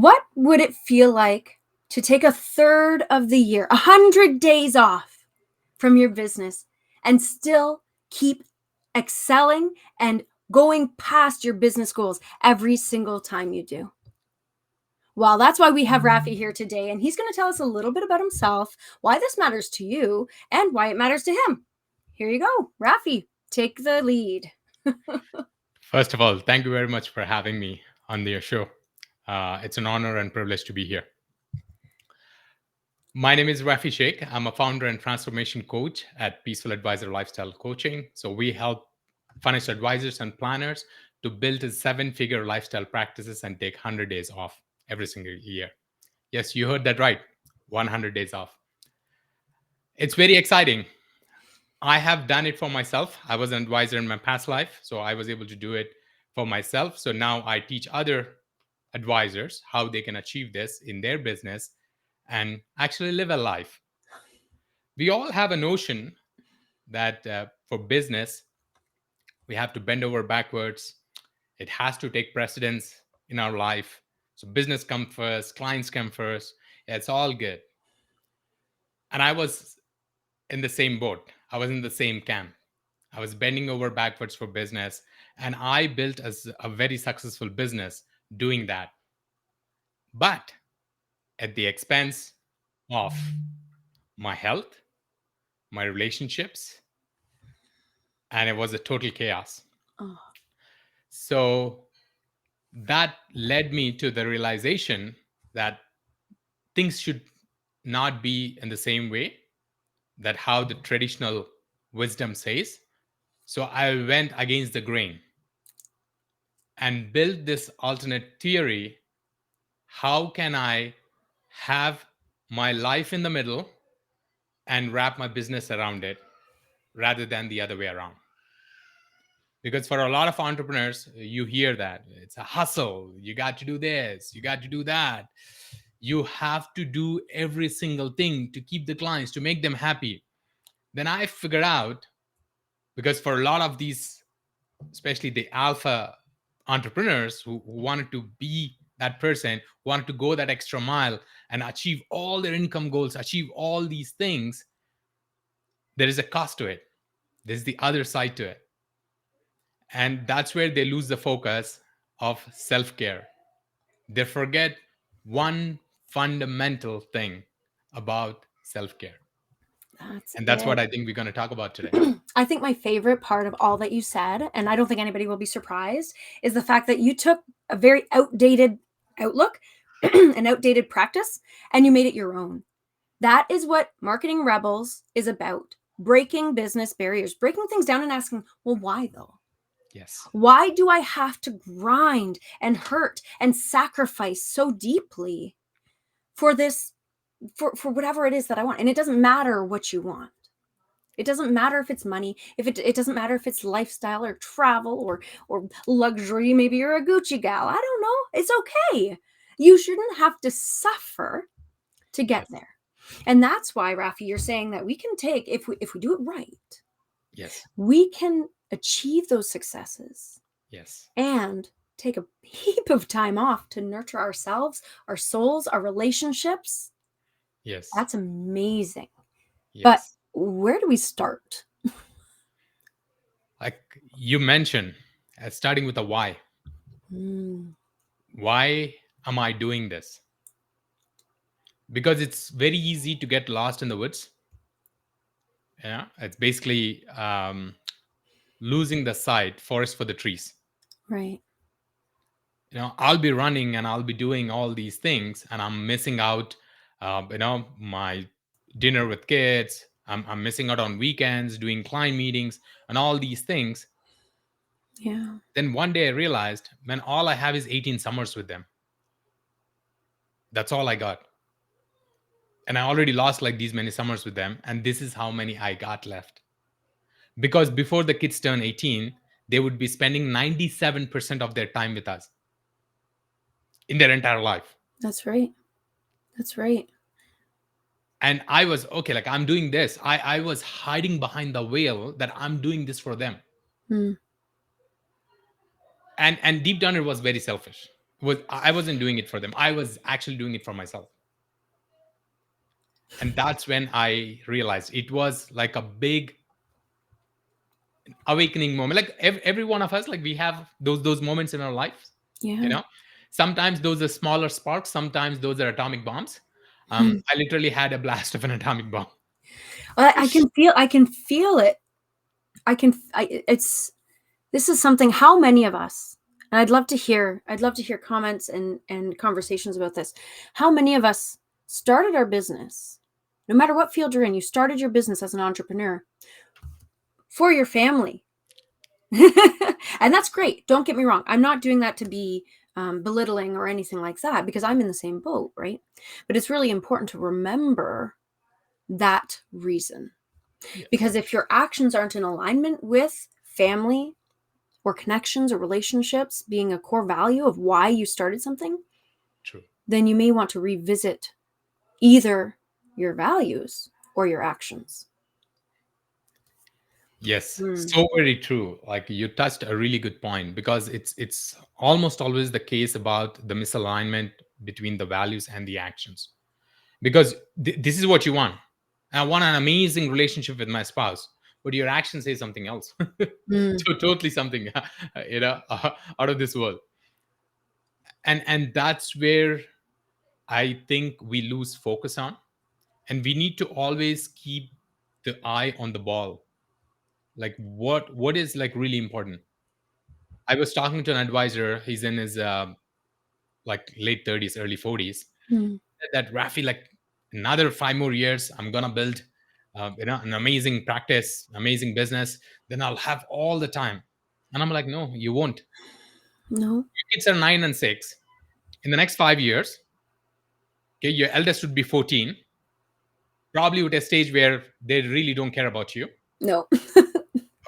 What would it feel like to take a third of the year, 100 days off from your business and still keep excelling and going past your business goals every single time you do? Well, that's why we have Rafi here today, and he's going to tell us a little bit about himself, why this matters to you, and why it matters to him. Here you go. Rafi, take the lead. First of all, thank you very much for having me on your show. It's an honor and privilege to be here. My name is Rafi Sheikh. I'm a founder and transformation coach at Peaceful Advisor Lifestyle Coaching. So we help financial advisors and planners to build a seven-figure lifestyle practices and take 100 days off every single year. Yes, you heard that right. 100 days off. It's very exciting. I have done it for myself. I was an advisor in my past life, so I was able to do it for myself. So now I teach other advisors how they can achieve this in their business and actually live a life. We all have a notion that for business, we have to bend over backwards. It has to take precedence in our life. So business come first, clients come first. Yeah, it's all good. And I was in the same boat. I was in the same camp. I was bending over backwards for business, and I built a very successful business doing that, but at the expense of my health, my relationships, and it was a total chaos. Oh. So that led me to the realization that things should not be in the same way that how the traditional wisdom says. So I went against the grain and built this alternate theory. How can I have my life in the middle and wrap my business around it rather than the other way around? Because for a lot of entrepreneurs, you hear that it's a hustle. You got to do this, you got to do that. You have to do every single thing to keep the clients, to make them happy. Then I figured out, because for a lot of these, especially the alpha entrepreneurs who wanted to be that person, wanted to go that extra mile and achieve all their income goals, achieve all these things, there is a cost to it. There's the other side to it. And that's where they lose the focus of self care. They forget one fundamental thing about self care. That's And that's what it. I think we're going to talk about today. I think my favorite part of all that you said, and I don't think anybody will be surprised, is the fact that you took a very outdated outlook, an outdated practice, and you made it your own. That is what Marketing Rebels is about: breaking business barriers, breaking things down and asking, well, why though? Yes. Why do I have to grind and hurt and sacrifice so deeply for this, for whatever it is that I want? And it doesn't matter what you want. It doesn't matter if it's money, if it doesn't matter if it's lifestyle or travel or luxury. Maybe you're a Gucci gal. I don't know. It's okay. You shouldn't have to suffer to get Yes. there. And that's why, Rafi, you're saying that we can take, if we do it right, Yes. we can achieve those successes Yes. and take a heap of time off to nurture ourselves, our souls, our relationships. Yes. That's amazing. But Yes. where do we start? Like you mentioned, starting with a why. Mm, Why am I doing this? Because it's very easy to get lost in the woods. Yeah, it's basically losing the sight, forest for the trees. right. I'll be running and I'll be doing all these things, and I'm missing out. My dinner with kids. I'm missing out on weekends, doing client meetings, and all these things. Yeah. Then one day I realized, man, all I have is 18 summers with them. That's all I got. And I already lost like these many summers with them, and this is how many I got left. Because before the kids turn 18, they would be spending 97% of their time with us in their entire life. That's right. That's right. And I was okay, like I'm doing this. I was hiding behind the veil that I'm doing this for them. Mm, And deep down it was very selfish. I wasn't doing it for them. I was actually doing it for myself. And that's when I realized it was like a big awakening moment. Like every one of us, like we have those moments in our lives, you Yeah. know. Sometimes those are smaller sparks, sometimes those are atomic bombs. Hmm. I literally had a blast of an atomic bomb. I can feel it. It's, this is something, how many of us, and I'd love to hear comments and conversations about this. How many of us started our business, no matter what field you're in, you started your business as an entrepreneur for your family. And that's great. Don't get me wrong. I'm not doing that to be belittling or anything like that, because I'm in the same boat, right? But it's really important to remember that reason. Yes, Because if your actions aren't in alignment with family or connections or relationships being a core value of why you started something, true. then you may want to revisit either your values or your actions. Yes, Mm. so very true. Like you touched a really good point, because it's almost always the case about the misalignment between the values and the actions. Because this is what you want. I want an amazing relationship with my spouse, but your actions say something else. Mm. Totally something, out of this world. And that's where I think we lose focus on. And we need to always keep the eye on the ball. Like what is like really important. I was talking to an advisor. He's in his like late 30s, early 40s. Mm. That Rafi, like another 5 more years, I'm gonna build, an amazing practice, amazing business. Then I'll have all the time. And I'm like, no, you won't. No. Your kids are 9 and 6. In the next 5 years, okay, your eldest would be 14, probably with a stage where they really don't care about you. No.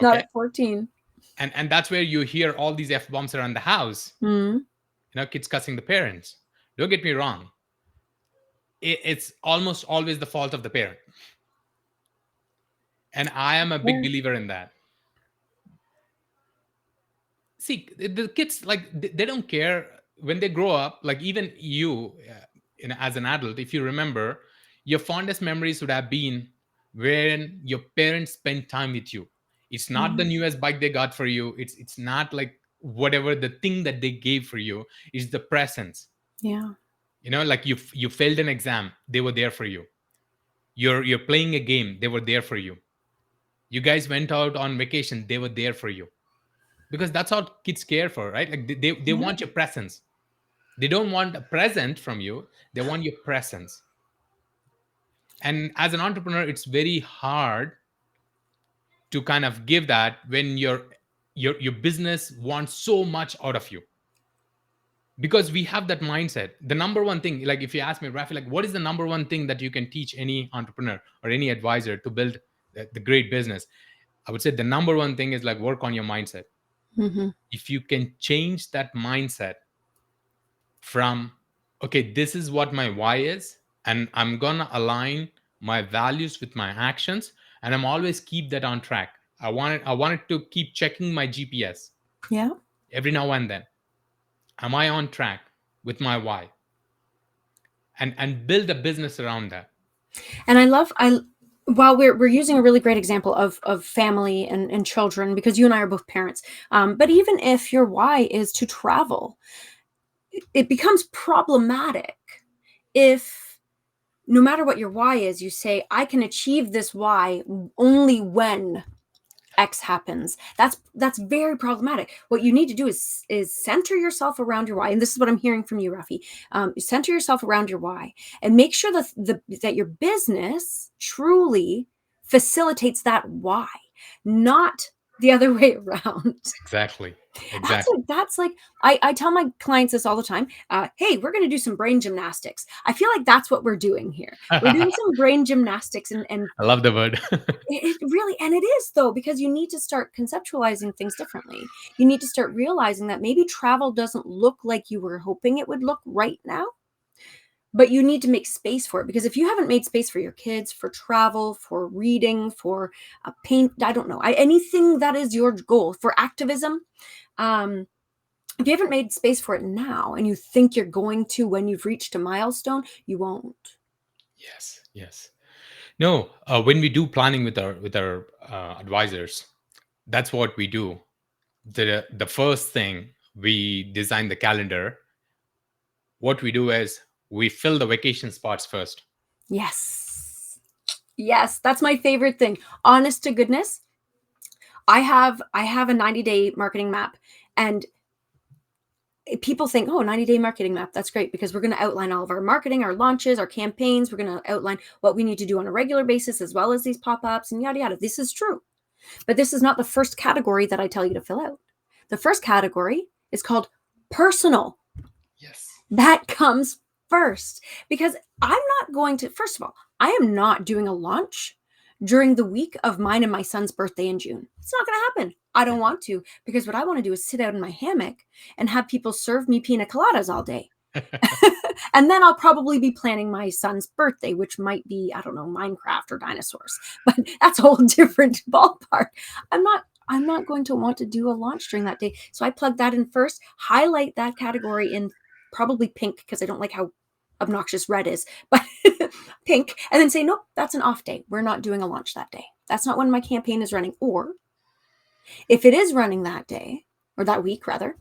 Not Okay, at 14. and that's where you hear all these f bombs around the house. Mm. Kids cussing the parents. Don't get me wrong. It's almost always the fault of the parent, and I am a big Yeah. believer in that. See, the kids, like they don't care when they grow up. Like even you, as an adult, if you remember, your fondest memories would have been when your parents spent time with you. It's not the Mm. newest bike they got for you. It's not like whatever the thing that they gave for you. It's the presence. Yeah. Like you failed an exam, they were there for you. You're playing a game, they were there for you. You guys went out on vacation, they were there for you. Because that's how kids care for, right? Like they Yeah. want your presence. They don't want a present from you, they want your presence. And as an entrepreneur, it's very hard to kind of give that when your business wants so much out of you. Because we have that mindset. The number one thing, like if you ask me, Rafi, like what is the number one thing that you can teach any entrepreneur or any advisor to build the great business? I would say the number one thing is like work on your mindset. Mm-hmm. If you can change that mindset from, okay, this is what my why is, and I'm gonna align my values with my actions, and I'm always keep that on track. I wanted to keep checking my GPS Yeah. every now and then. Am I on track with my why? And build a business around that. And I while we're using a really great example of family and children, because you and I are both parents. But even if your why is to travel, it becomes problematic if, no matter what your why is, you say, I can achieve this why only when X happens. That's very problematic. What you need to do is center yourself around your why, and this is what I'm hearing from you, Rafi. Center yourself around your why, and make sure that that your business truly facilitates that why, not the other way around. Exactly. That's Exactly. that's like, I tell my clients this all the time. Hey, we're going to do some brain gymnastics. I feel like that's what we're doing here. We're doing I some brain gymnastics, and love the word. it really, and it is though, because you need to start conceptualizing things differently. You need to start realizing that maybe travel doesn't look like you were hoping it would look right now, but you need to make space for it. Because if you haven't made space for your kids, for travel, for reading, for paint, I don't know, anything that is your goal, for activism, um, If you haven't made space for it now and you think you're going to when you've reached a milestone, you won't. Yes, yes. No, when we do planning with our advisors, that's what we do. The first thing, we design the calendar. What we do is we fill the vacation spots first. Yes. Yes, that's my favorite thing. Honest to goodness, I have a 90-day marketing map, and people think, oh, 90-day marketing map, that's great, because we're going to outline all of our marketing, our launches, our campaigns. We're going to outline what we need to do on a regular basis, as well as these pop-ups and yada yada. This is true, but this is not the first category that I tell you to fill out. The first category is called personal. Yes. That comes first, because I'm not going to, first of all, I am not doing a launch during the week of mine and my son's birthday in June. It's not going to happen. I don't want to, because what I want to do is sit out in my hammock and have people serve me pina coladas all day. And then I'll probably be planning my son's birthday, which might be, I don't know, Minecraft or dinosaurs, but that's a whole different ballpark. I'm not going to want to do a launch during that day. So I plug that in first, highlight that category in probably pink, because I don't like how obnoxious red is, but pink, and then say, nope, that's an off day. We're not doing a launch that day. That's not when my campaign is running. Or if it is running that day, or that week rather,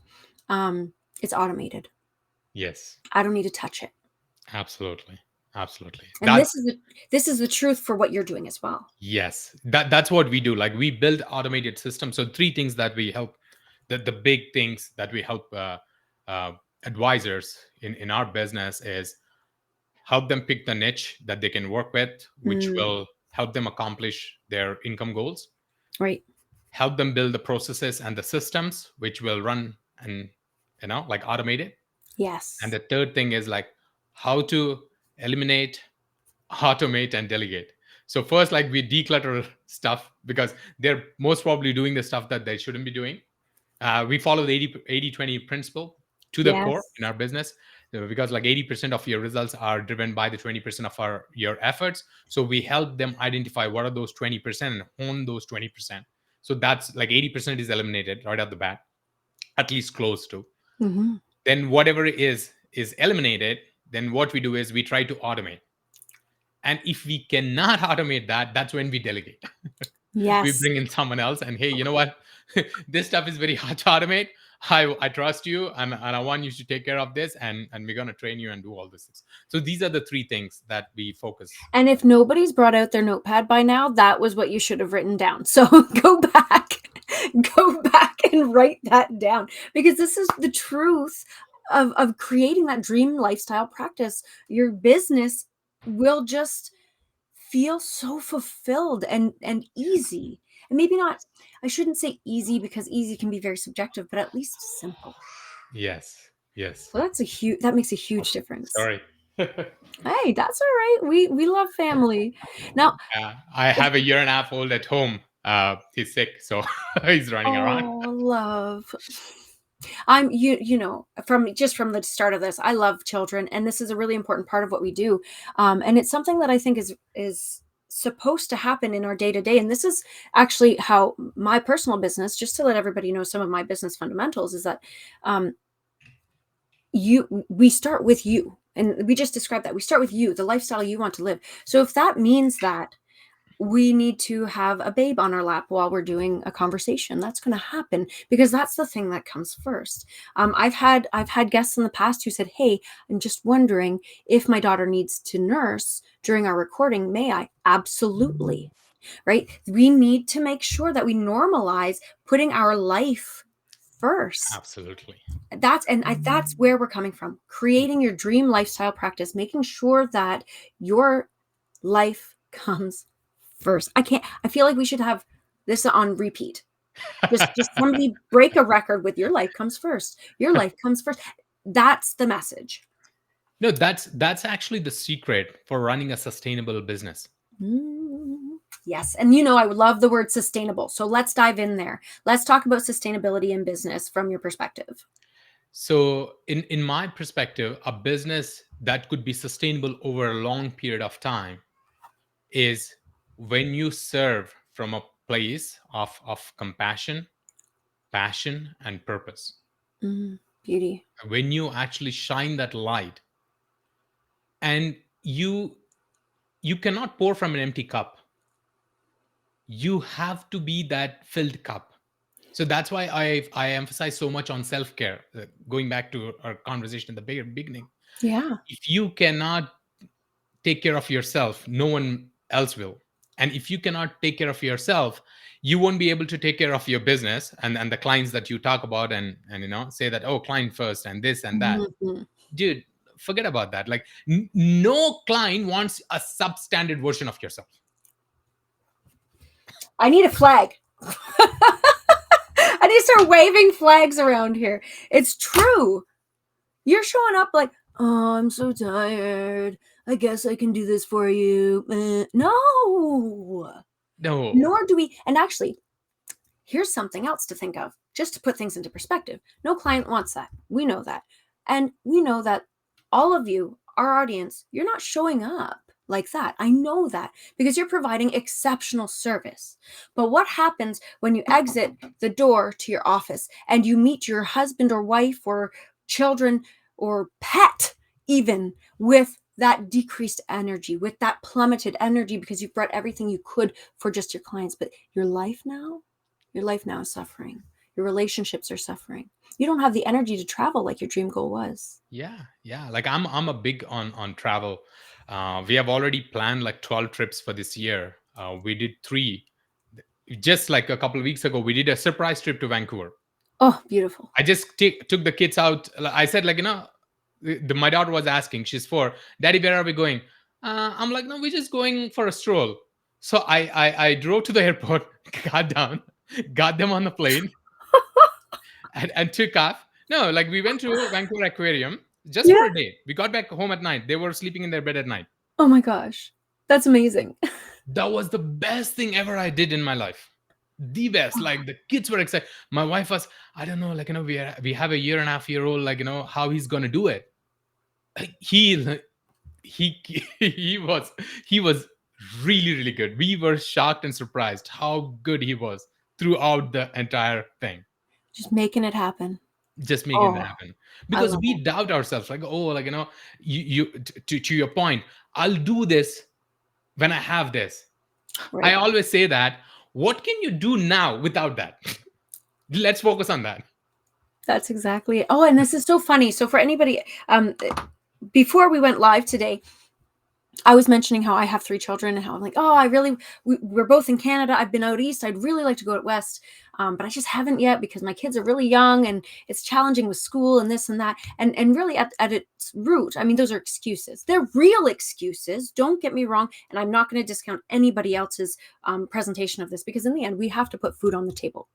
it's automated. Yes, I don't need to touch it. absolutely, absolutely. And this is the truth for what you're doing as well. Yes, that's what we do. Like, we build automated systems. So three things that we help, the big things that we help uh, advisors in our business is help them pick the niche that they can work with, which Mm, will help them accomplish their income goals. right. Help them build the processes and the systems which will run and, like, automate it. And Yes. the third thing is like how to eliminate, automate, and delegate. So first, like, we declutter stuff because they're most probably doing the stuff that they shouldn't be doing. We follow the 80/20 principle to the core Yes. in our business, because like 80% of your results are driven by the 20% of your efforts. So we help them identify what are those 20% and hone those 20%. So that's like 80% is eliminated right at the bat, at least close to. Hmm. Then whatever is eliminated, then what we do is we try to automate. And if we cannot automate that, that's when we delegate. We Yes. bring in someone else and, hey, you know what? This stuff is very hard to automate. I trust you, and I want you to take care of this, and we're going to train you and do all this things. So these are the three things that we focus. And if nobody's brought out their notepad by now, that was what you should have written down. So go back and write that down, because this is the truth of creating that dream lifestyle practice. Your business will just feel so fulfilled and easy. And maybe not, I shouldn't say easy, because easy can be very subjective, but at least simple. Yes, yes. Well, that makes a huge difference. Sorry. Hey, that's all right. We love family. Now, I have a year and a half old at home. He's sick, so he's running around. oh, love. From the start of this, I love children, and this is a really important part of what we do. And it's something that I think is supposed to happen in our day to day. And this is actually how my personal business, just to let everybody know some of my business fundamentals, is that um, we start with you. And we just described that. We start with you, the lifestyle you want to live. So if that means that we need to have a babe on our lap while we're doing a conversation, that's going to happen, because that's the thing that comes first. I've had guests in the past who said, hey, I'm just wondering if my daughter needs to nurse during our recording. May I? Absolutely. Right. We need to make sure that we normalize putting our life first. Absolutely. That's where we're coming from. Creating your dream lifestyle practice, making sure that your life comes first. I feel like we should have this on repeat. Just somebody break a record with your life comes first. Your life comes first. That's the message. No, that's actually the secret for running a sustainable business. Yes. And I would love the word sustainable. So let's dive in there. Let's talk about sustainability in business from your perspective. So in my perspective, a business that could be sustainable over a long period of time is when you serve from a place of compassion, passion, and purpose. Beauty. when you actually shine that light, and you cannot pour from an empty cup. You have to be that filled cup. So that's why I emphasize so much on self-care, going back to our conversation at the beginning. Yeah. If you cannot take care of yourself, no one else will. And if you cannot take care of yourself, you won't be able to take care of your business and the clients that you talk about, and say that, oh, client first and this and that. Mhm. Dude, forget about that. Like, no client wants a substandard version of yourself. I need a flag. I need to start waving flags around here. It's true. You're showing up like, oh, I'm so tired. I guess I can do this for you. No. No. Nor do we. And actually, here's something else to think of, just to put things into perspective. No client wants that. We know that. And we know that all of you, our audience, you're not showing up like that. I know that because you're providing exceptional service. But what happens when you exit the door to your office and you meet your husband or wife or children or pet, even with that decreased energy, with that plummeted energy because you've brought everything you could for just your clients, but your life now? Your life now is suffering. Your relationships are suffering. You don't have the energy to travel like your dream goal was. Yeah. Like, I'm a big on travel. We have already planned like 12 trips for this year. We did 3 just like a couple of weeks ago. We did a surprise trip to Vancouver. Oh, beautiful. I just took the kids out. I said, like, my daughter was asking, she's 4, Daddy, where are we going? I'm like, no, we're just going for a stroll. So I drove to the airport, got down, got them on the plane, and took off. No, like, we went to Vancouver Aquarium just for Yeah. a day. We got back home at night. They were sleeping in their bed at night. Oh my gosh. That's amazing. That was the best thing ever I did in my life. The best. Like, the kids were excited. My wife was, I don't know, like, we have a year and a half year old, like, how he's gonna do it. Like, he he was really, really good. We were shocked and surprised how good he was throughout the entire thing. Just making it happen. Just making it Oh, happen. I Because love we it. doubt ourselves, like, oh, like, to your point, I'll do this when I have this. I Right. always say that, what can you do now without that? Let's focus on that. That's exactly it. Oh, and this is so funny. So for anybody, before we went live today, I was mentioning how I have 3 children and how I'm like, oh, we're both in Canada. I've been out east. I'd really like to go out west, but I just haven't yet because my kids are really young and it's challenging with school and this and that. And really at its root, I mean, those are excuses. They're real excuses. Don't get me wrong. And I'm not going to discount anybody else's presentation of this because in the end, we have to put food on the table.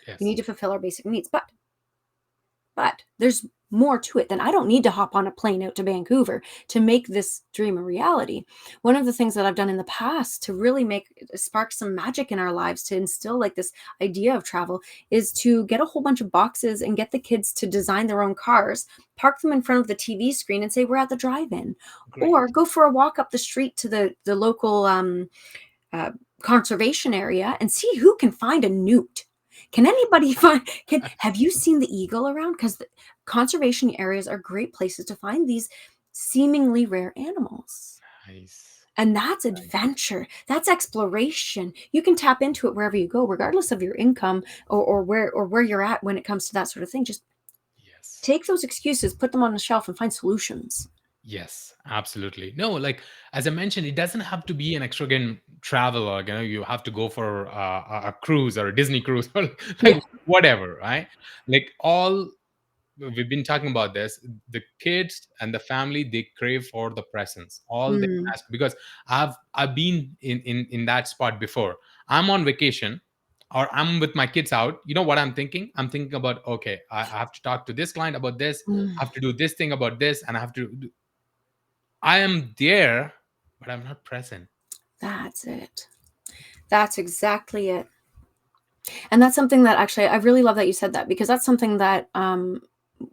We Yes. need to fulfill our basic needs. But there's more to it than I don't need to hop on a plane out to Vancouver to make this dream a reality. One of the things that I've done in the past to really spark some magic in our lives to instill like this idea of travel is to get a whole bunch of boxes and get the kids to design their own cars, park them in front of the TV screen and say we're at the drive-in, Great. or go for a walk up the street to the local uh, conservation area and see who can find a newt. Can anybody find? Have you seen the eagle around? Because the conservation areas are great places to find these seemingly rare animals. Nice. And that's adventure. That's exploration. You can tap into it wherever you go, regardless of your income or where you're at when it comes to that sort of thing. Just Yes. take those excuses, put them on the shelf, and find solutions. Yes, absolutely. No, like, as I mentioned, it doesn't have to be an extravagant travel, or you have to go for a cruise or a Disney cruise, or Yeah. like whatever, right? Like, all we've been talking about this, the kids and the family, they crave for the presence. All they Mm, ask, because I've been in that spot before. I'm on vacation, or I'm with my kids out. You know what I'm thinking? I'm thinking about, okay, I have to talk to this client about this. I mm, have to do this thing about this, and I have to I am there, but I'm not present. that's it. That's exactly it. And that's something that actually I really love that you said that because that's something that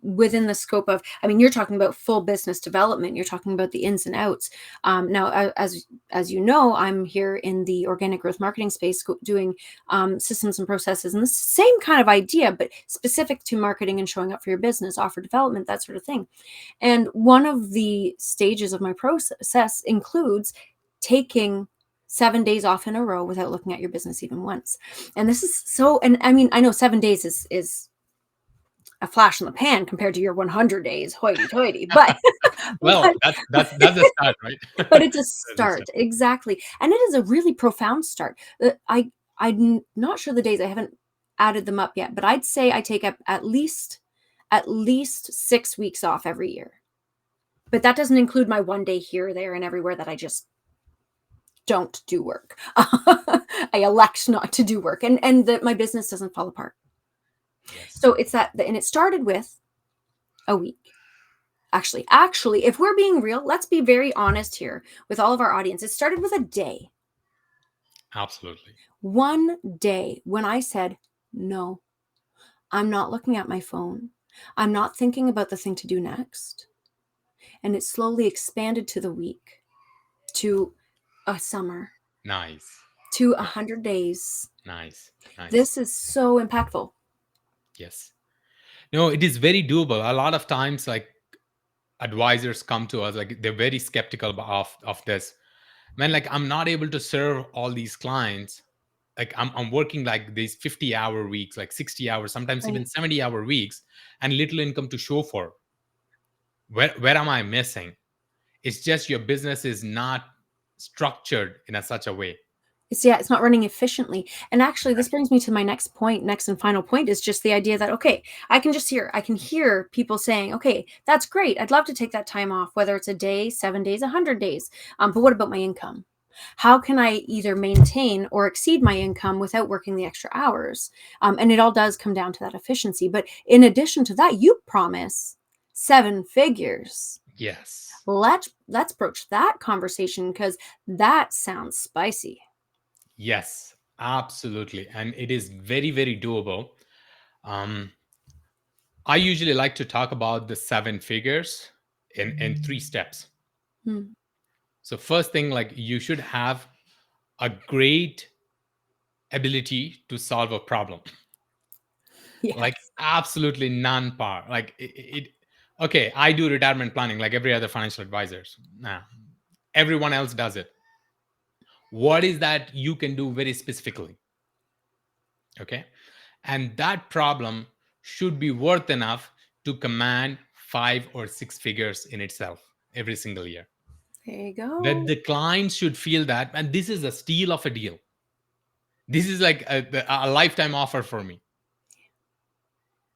within the scope of, I mean, you're talking about full business development, you're talking about the ins and outs. Now, as you know, I'm here in the organic growth marketing space doing systems and processes, and the same kind of idea, but specific to marketing and showing up for your business, offer development, that sort of thing. And one of the stages of my process includes taking 7 days off in a row without looking at your business even once. And this is so, and I mean, I know 7 days is a flash in the pan compared to your 100 days, hoity toity, but Well, but that's a start, right? but it's a That's a start, start. exactly, and it is a really profound start. I'm not sure the days, I haven't added them up yet, but I'd say I take up at least 6 weeks off every year. But that doesn't include my one day here, there, and everywhere that I just don't do work. I elect not to do work, and that my business doesn't fall apart. Yes. So it's that, and it started with a week. Actually, if we're being real, let's be very honest here with all of our audience. It started with a day. Absolutely. One day when I said, no, I'm not looking at my phone. I'm not thinking about the thing to do next. And it slowly expanded to the week, to a summer, Nice. to Nice. 100 days. Nice. Nice. This is so impactful. Yes. No, it is very doable. A lot of times, like advisors come to us, like they're very skeptical of this. Man, like I'm not able to serve all these clients. Like I'm working like these 50-hour weeks, like 60 hours, sometimes even Right. 70-hour weeks, and little income to show for. Where am I missing? It's just your business is not structured in a such a way. It's not running efficiently. And actually, this brings me to my next and final point, is just the idea that, okay, I can hear people saying, okay, that's great, I'd love to take that time off, whether it's a day, 7 days, 100 days, but what about my income? How can I either maintain or exceed my income without working the extra hours? And it all does come down to that efficiency. But in addition to that, you promise 7 figures. Yes. Let's broach that conversation, because that sounds spicy. Yes, absolutely. And it is very, very doable. Um, I usually like to talk about the 7 figures in 3 steps. Hmm. So, first thing, like you should have a great ability to solve a problem, like Yes. absolutely non-par. Like okay, I do retirement planning like every other financial advisors. Nah, everyone else does it. What is that you can do very specifically? Okay. And that problem should be worth enough to command 5 or 6 figures in itself every single year. There you That go. the clients should feel that, and this is a steal of a deal. This is like a lifetime offer for me.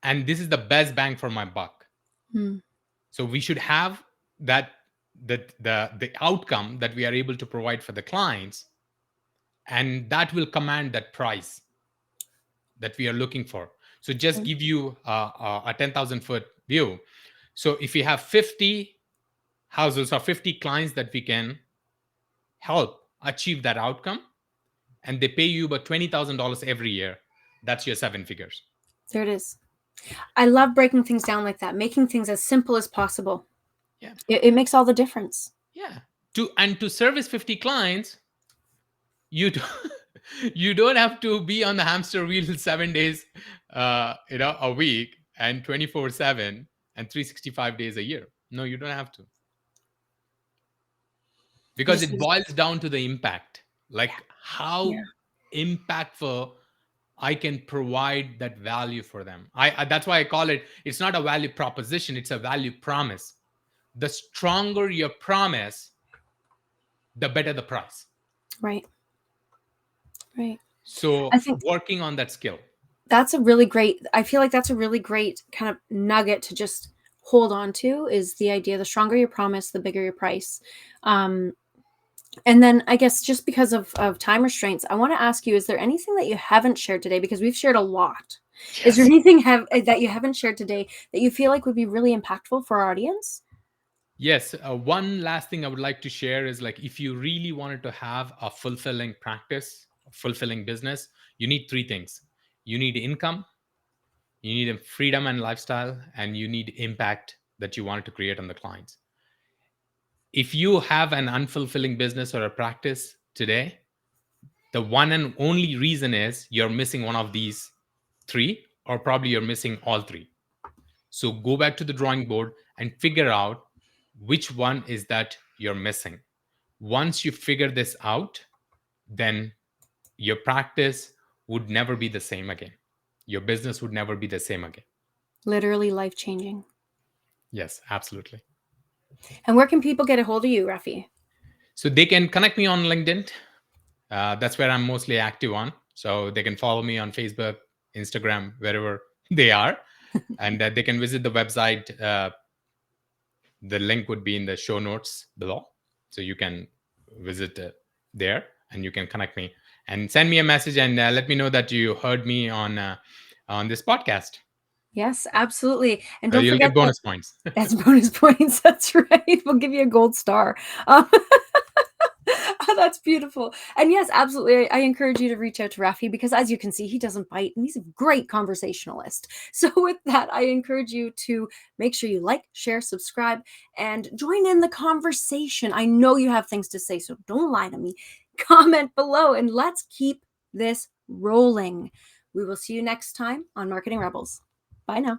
And this is the best bang for my buck. Hmm. So we should have that the outcome that we are able to provide for the clients, and that will command that price that we are looking for. So just give you a 10,000 foot view. So if we have 50 houses or 50 clients that we can help achieve that outcome, and they pay you about $20,000 every year, that's your 7 figures. There it is. I love breaking things down like that, making things as simple as possible. Yeah. It makes all the difference. Yeah. To service 50 clients, you do, you don't have to be on the hamster wheel 7 days a week and 24/7 and 365 days a year. No, you don't have to, You because just it need to, boils down to the impact, yeah, like yeah, how impactful I can provide that value for them. That's why I call it, it's not a value proposition, it's a value promise. The stronger your promise, the better the price. right, right. I So think working on that skill. I feel like that's a really great kind of nugget to just hold on to, is the idea, the stronger your promise, the bigger your price. Um, and then I guess, just because of time restraints, I want to ask you, is there anything that you haven't shared today? Because we've shared a lot. Is there Yes. anything that you haven't shared today that you feel like would be really impactful for our audience? Yes. One last thing I would like to share is, like, if you really wanted to have a fulfilling practice, a fulfilling business, you need 3 things. You need income, you need a freedom and lifestyle, and you need impact that you want to create on the clients. If you have an unfulfilling business or a practice today, the one and only reason is you're missing one of these three, or probably you're missing all three. So go back to the drawing board and figure out which one is that you're missing. Once you figure this out, then your practice would never be the same again. Your business would never be the same again. Literally life changing. Yes, absolutely. And where can people get a hold of you, Rafi? So they can connect me on LinkedIn. That's where I'm mostly active on. So they can follow me on Facebook, Instagram, wherever they are. And they can visit the website. The link would be in the show notes below. So you can visit there, and you can connect me and send me a message, and let me know that you heard me on this podcast. Yes, absolutely. And don't You'll forget get that bonus points. that's bonus points. That's right. We'll give you a gold star. Um, that's beautiful. And yes, absolutely. I encourage you to reach out to Rafi because, as you can see, he doesn't bite and he's a great conversationalist. So, with that, I encourage you to make sure you like, share, subscribe, and join in the conversation. I know you have things to say, so don't lie to me. Comment below and let's keep this rolling. We will see you next time on Marketing Rebels. Bye now.